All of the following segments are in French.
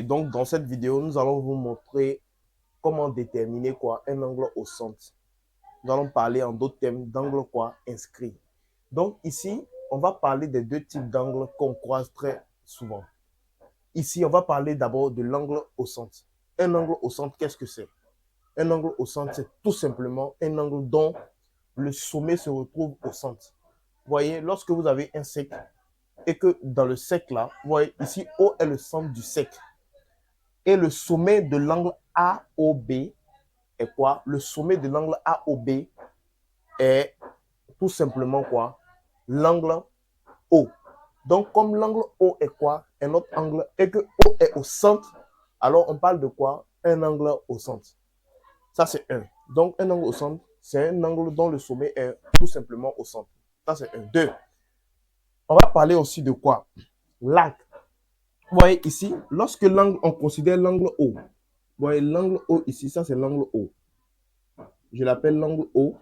donc dans cette vidéo, nous allons vous montrer comment déterminer quoi un angle au centre. Nous allons parler en d'autres termes d'angle quoi inscrit. Donc ici, on va parler des deux types d'angles qu'on croise très souvent. Ici, on va parler d'abord de l'angle au centre. Un angle au centre, qu'est-ce que c'est? Un angle au centre, c'est tout simplement un angle dont le sommet se retrouve au centre. Vous voyez, lorsque vous avez un cercle et que dans le cercle là, vous voyez ici, O est le centre du cercle. Et le sommet de l'angle AOB est quoi? Le sommet de l'angle AOB est tout simplement quoi? L'angle O. Donc, comme l'angle O est quoi? Un autre angle, et que O est au centre, alors on parle de quoi? Un angle au centre. Ça, c'est un. Donc, un angle au centre, c'est un angle dont le sommet est tout simplement au centre. Ça, c'est un. Deux. On va parler aussi de quoi? L'arc. Vous voyez ici, lorsque l'angle, on considère l'angle O. Vous voyez l'angle O ici, ça c'est l'angle O. Je l'appelle l'angle O.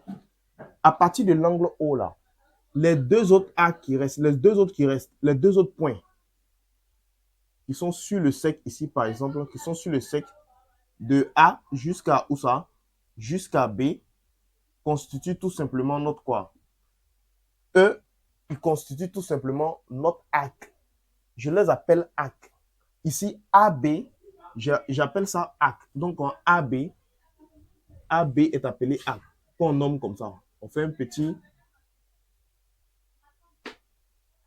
À partir de l'angle O là, les deux autres arcs qui restent, les deux autres points qui sont sur le cercle ici par exemple, qui sont sur le cercle de A jusqu'à où ça? Jusqu'à B, constituent tout simplement notre quoi? E, ils constituent tout simplement notre arc. Je les appelle arc. Ici, AB, j'appelle ça arc. Donc, en AB est appelé arc. On nomme comme ça. On fait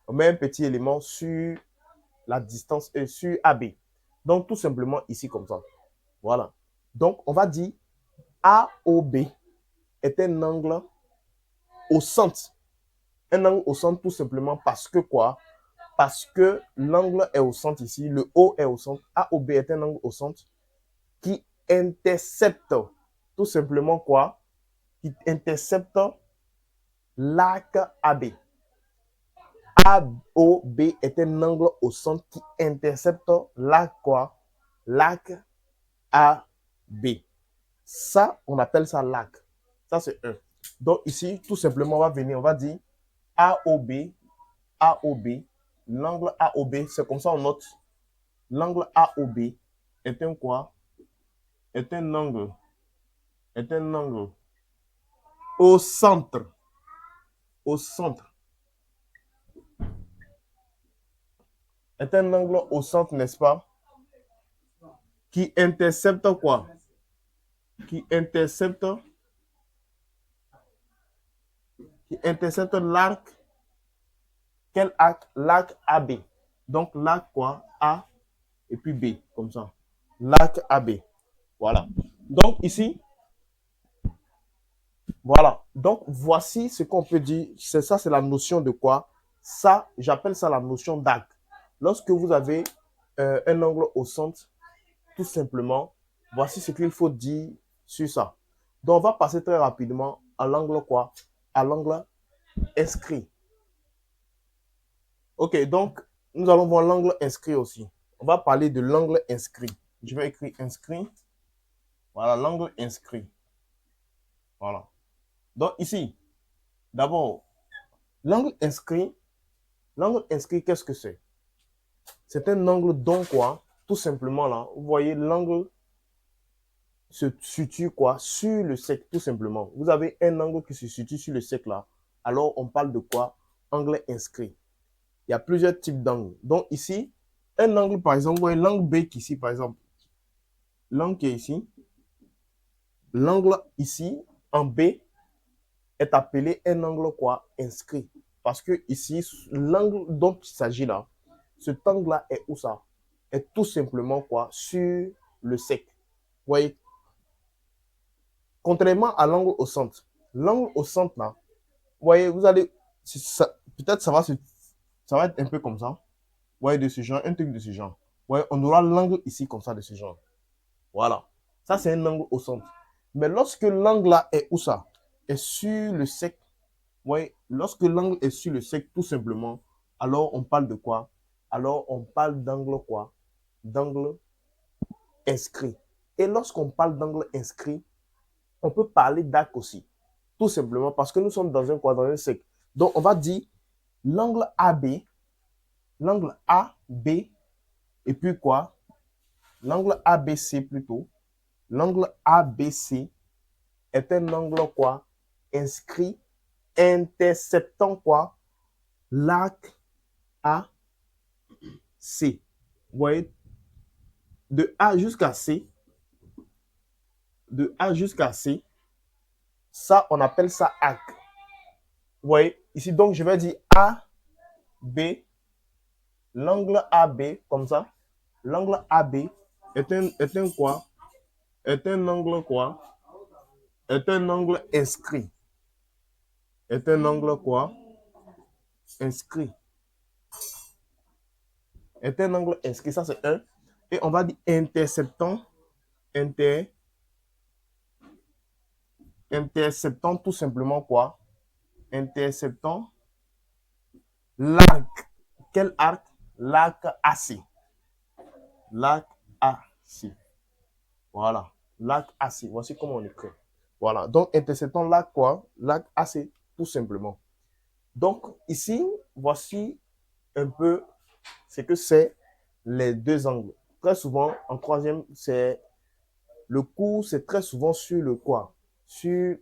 on met un petit élément sur la distance sur AB. Donc, tout simplement ici comme ça. Voilà. Donc, on va dire AOB est un angle au centre. Un angle au centre tout simplement parce que quoi? Parce que l'angle est au centre ici, le O est au centre. AOB est un angle au centre qui intercepte tout simplement quoi? Qui intercepte l'arc AB. AOB est un angle au centre qui intercepte l'arc quoi? L'arc AB. Ça, on appelle ça l'arc. Ça, c'est un. Donc ici, tout simplement, on va venir, on va dire AOB, l'angle AOB, c'est comme ça on note. L'angle AOB est un quoi? Est un angle au centre. Au centre. Est un angle au centre, n'est-ce pas? Qui intercepte quoi? Qui intercepte l'arc. Quel arc? L'arc AB. Donc l'arc quoi? A et puis B, comme ça. L'arc AB. Voilà. Donc ici, voilà. Donc voici ce qu'on peut dire. C'est ça, c'est la notion de quoi? Ça, j'appelle ça la notion d'arc. Lorsque vous avez un angle au centre, tout simplement, voici ce qu'il faut dire sur ça. Donc, on va passer très rapidement à l'angle quoi? À l'angle inscrit. Ok, donc, nous allons voir l'angle inscrit aussi. On va parler de l'angle inscrit. Je vais écrire inscrit. Voilà, l'angle inscrit. Voilà. Donc, ici, d'abord, l'angle inscrit, qu'est-ce que c'est? C'est un angle dont quoi? Tout simplement là, vous voyez l'angle se situe quoi? Sur le cercle, tout simplement. Vous avez un angle qui se situe sur le cercle là. Alors, on parle de quoi? Angle inscrit. Il y a plusieurs types d'angles. Donc ici, un angle par exemple, vous voyez l'angle B qui est ici par exemple. L'angle qui est ici. L'angle ici, en B, est appelé un angle quoi? Inscrit. Parce que ici, l'angle dont il s'agit là, cet angle-là est où ça? Est tout simplement quoi? Sur le cercle. Vous voyez? Contrairement à l'angle au centre. L'angle au centre là, vous voyez, vous allez, peut-être ça va être un peu comme ça. Vous voyez, de ce genre, un truc de ce genre. Vous voyez, on aura l'angle ici comme ça de ce genre. Voilà. Ça, c'est un angle au centre. Mais lorsque l'angle là est où ça? Est sur le cercle. Vous voyez, lorsque l'angle est sur le cercle, tout simplement, alors on parle de quoi? Alors on parle d'angle quoi? D'angle inscrit. Et lorsqu'on parle d'angle inscrit, on peut parler d'arc aussi. Tout simplement parce que nous sommes dans un quadrant, un cercle. Donc, on va dire l'angle AB, et puis quoi? L'angle ABC plutôt. L'angle ABC est un angle quoi? Inscrit interceptant quoi? L'arc AC. Vous voyez, de A jusqu'à C, de A jusqu'à C, ça, on appelle ça arc. Vous voyez, ici, donc, je vais dire AB, l'angle AB, comme ça. L'angle AB est un quoi? Est un angle quoi? Est un angle inscrit. Est un angle quoi? Inscrit. Est un angle inscrit, ça c'est 1. Et on va dire interceptant, interceptant tout simplement quoi? Interceptant l'arc. Quel arc? L'arc AC. L'arc AC. Voilà. L'arc AC. Voici comment on écrit. Voilà. Donc, interceptant l'arc quoi? L'arc AC, tout simplement. Donc, ici, voici un peu ce que c'est les deux angles. Très souvent, en troisième, c'est le cours, c'est très souvent sur le quoi? Sur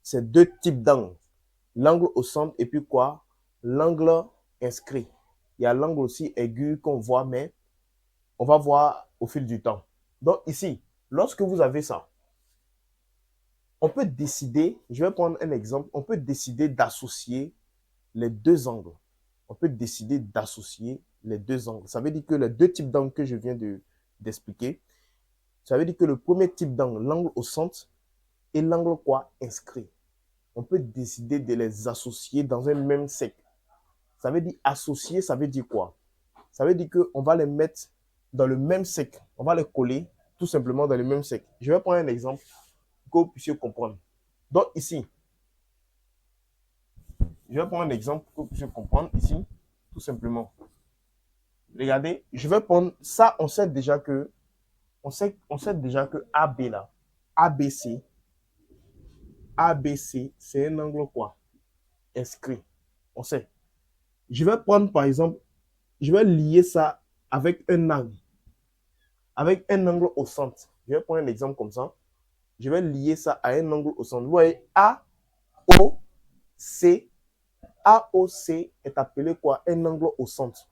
ces deux types d'angles. L'angle au centre et puis quoi? L'angle inscrit. Il y a l'angle aussi aigu qu'on voit, mais on va voir au fil du temps. Donc ici, lorsque vous avez ça, on peut décider, je vais prendre un exemple, on peut décider d'associer les deux angles. On peut décider d'associer les deux angles. Ça veut dire que les deux types d'angles que je viens d'expliquer, ça veut dire que le premier type d'angle, l'angle au centre, et l'angle quoi? Inscrit. On peut décider de les associer dans un même cercle. Ça veut dire associer, ça veut dire quoi? Ça veut dire qu'on va les mettre dans le même cercle. On va les coller tout simplement dans le même cercle. Je vais prendre un exemple pour que vous puissiez comprendre. Donc ici, je vais prendre un exemple pour que vous puissiez comprendre ici, tout simplement. Regardez, je vais prendre ça, on sait déjà que AB là, ABC, ABC, c'est un angle quoi? Inscrit. On sait. Je vais prendre par exemple, je vais lier ça avec un angle. Avec un angle au centre. Je vais prendre un exemple comme ça. Je vais lier ça à un angle au centre. Vous voyez, AOC. AOC est appelé quoi? Un angle au centre.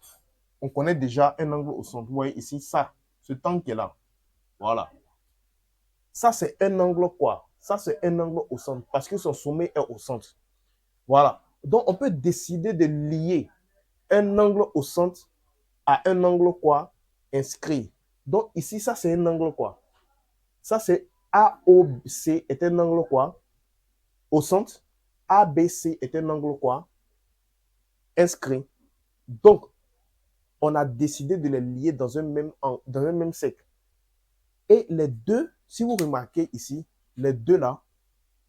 On connaît déjà un angle au centre. Vous voyez ici, ça, ce temps qui est là. Voilà. Ça, c'est un angle quoi? Ça, c'est un angle au centre parce que son sommet est au centre. Voilà. Donc, on peut décider de lier un angle au centre à un angle quoi? Inscrit. Donc, ici, ça, c'est un angle quoi? Ça, c'est AOC est un angle quoi? Au centre. ABC est un angle quoi? Inscrit. Donc, on a décidé de les lier dans un même cercle. Et les deux, si vous remarquez ici, les deux là,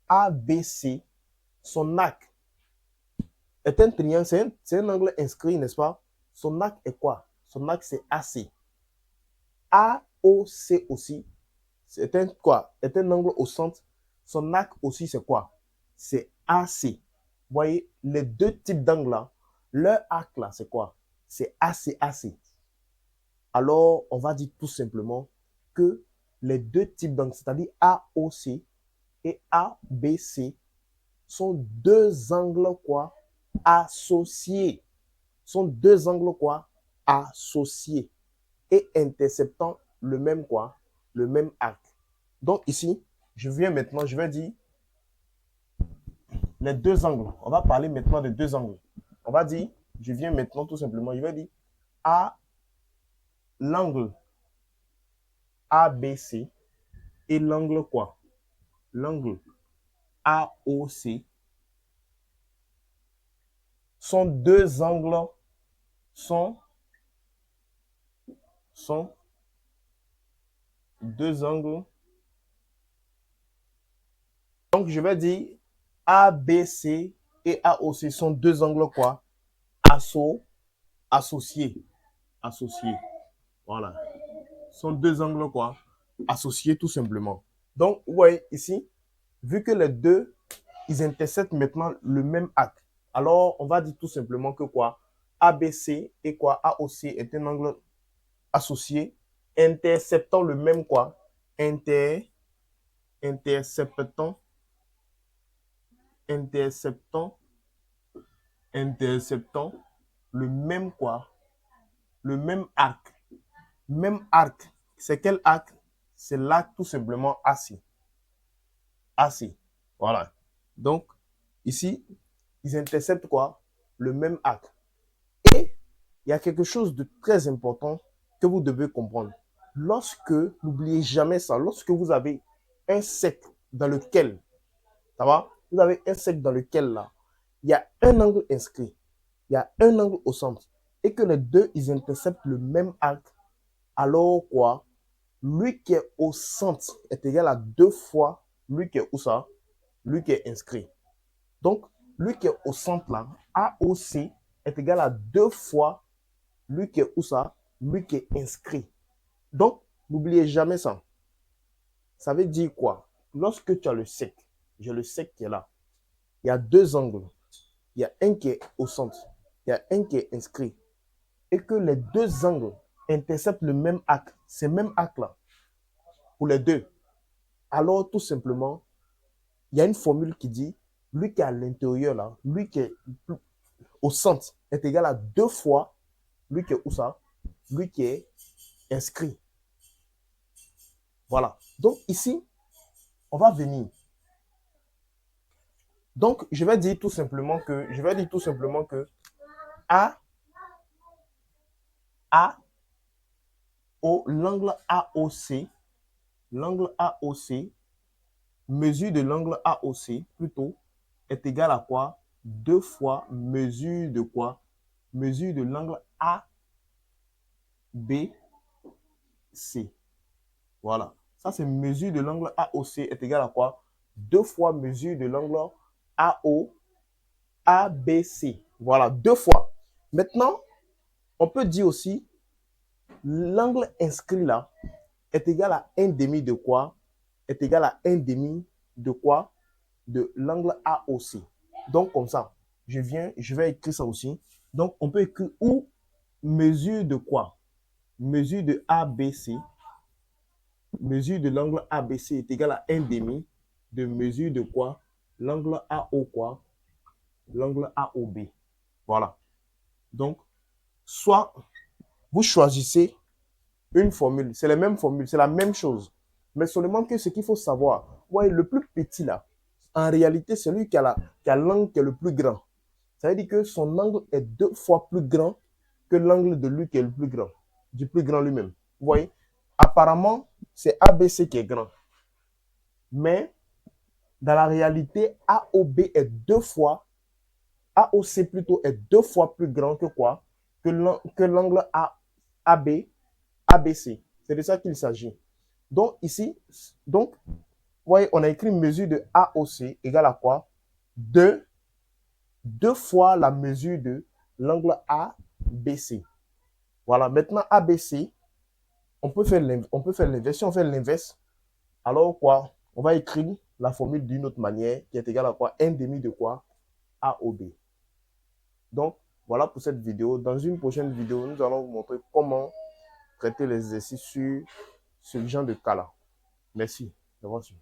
ABC, son arc est un triangle, c'est un angle inscrit, n'est-ce pas? Son arc est quoi? Son arc, c'est AC. AOC aussi, c'est un quoi? Est un angle au centre. Son arc aussi, c'est quoi? C'est AC. Vous voyez, les deux types d'angles là, leur arc là, c'est quoi? C'est AC. Alors, on va dire tout simplement que les deux types d'angles, c'est-à-dire AOC et ABC, sont deux angles quoi? Associés. Sont deux angles quoi? Associés et interceptant le même quoi? Le même arc. Donc ici, je vais dire les deux angles. On va parler maintenant des deux angles. On va dire, je viens maintenant tout simplement, je vais dire à l'angle ABC et l'angle quoi? L'angle AOC sont deux angles, sont deux angles. Donc, je vais dire ABC et AOC sont deux angles quoi? Associés. Associés. Voilà. Sont deux angles quoi? Associés tout simplement. Donc, vous voyez ici, vu que les deux, ils interceptent maintenant le même arc. Alors, on va dire tout simplement que quoi? ABC et quoi? AOC est un angle associé interceptant le même quoi? Interceptant, interceptant le même quoi? Le même arc. Même arc. C'est quel arc? C'est l'arc tout simplement AC. AC. Voilà. Donc, ici, ils interceptent quoi? Le même arc. Et il y a quelque chose de très important que vous devez comprendre. Lorsque, n'oubliez jamais ça, lorsque vous avez un cercle dans lequel, ça va? Vous avez un cercle dans lequel, là, il y a un angle inscrit, il y a un angle au centre, et que les deux, ils interceptent le même arc, alors quoi? Lui qui est au centre est égal à 2 fois lui qui est où ça? Lui qui est inscrit. Donc, lui qui est au centre là, AOC est égal à 2 fois lui qui est où ça? Lui qui est inscrit. Donc, n'oubliez jamais ça. Ça veut dire quoi? Lorsque tu as le sec, j'ai le sec qui est là. Il y a deux angles. Il y a un qui est au centre. Il y a un qui est inscrit. Et que les deux angles interceptent le même arc. C'est le même arc là. Pour les deux. Alors, tout simplement, il y a une formule qui dit, lui qui est à l'intérieur là, lui qui est au centre est égal à 2 fois lui qui est où ça? Lui qui est inscrit. Voilà. Donc ici, on va venir. Donc, je vais dire tout simplement que A, l'angle AOC, mesure de l'angle AOC, plutôt, est égal à quoi? 2 fois mesure de quoi? Mesure de l'angle ABC. Voilà. Ça, c'est mesure de l'angle AOC est égal à quoi? 2 fois mesure de l'angle ABC. Voilà, 2 fois. Maintenant, on peut dire aussi, l'angle inscrit là est égal à 1 demi de quoi? Est égal à 1 demi de quoi? De l'angle AOC. Donc, comme ça, je vais écrire ça aussi. Donc, on peut écrire ou mesure de quoi? Mesure de ABC. Mesure de l'angle ABC est égal à 1 demi de mesure de quoi? L'angle AO quoi? L'angle AOB. Voilà. Donc, soit vous choisissez une formule, c'est la même formule, c'est la même chose. Mais seulement que ce qu'il faut savoir, ouais, le plus petit là, en réalité, c'est lui qui a l'angle qui est le plus grand. Ça veut dire que son angle est 2 fois plus grand que l'angle de lui qui est le plus grand, du plus grand lui-même. Vous voyez? Apparemment, c'est ABC qui est grand. Mais dans la réalité, AOB est 2 fois, AOC plutôt est 2 fois plus grand que quoi? Que l'angle ABC. C'est de ça qu'il s'agit. Donc ici, vous voyez, on a écrit mesure de AOC égale à quoi? 2 fois la mesure de l'angle ABC. Voilà, maintenant ABC, on peut faire l'inverse. Si on fait l'inverse, alors quoi? On va écrire la formule d'une autre manière qui est égale à quoi? 1 demi de quoi? AOB. Donc, voilà pour cette vidéo. Dans une prochaine vidéo, nous allons vous montrer comment traiter les exercices sur ce genre de cas-là. Merci d'avoir suivi.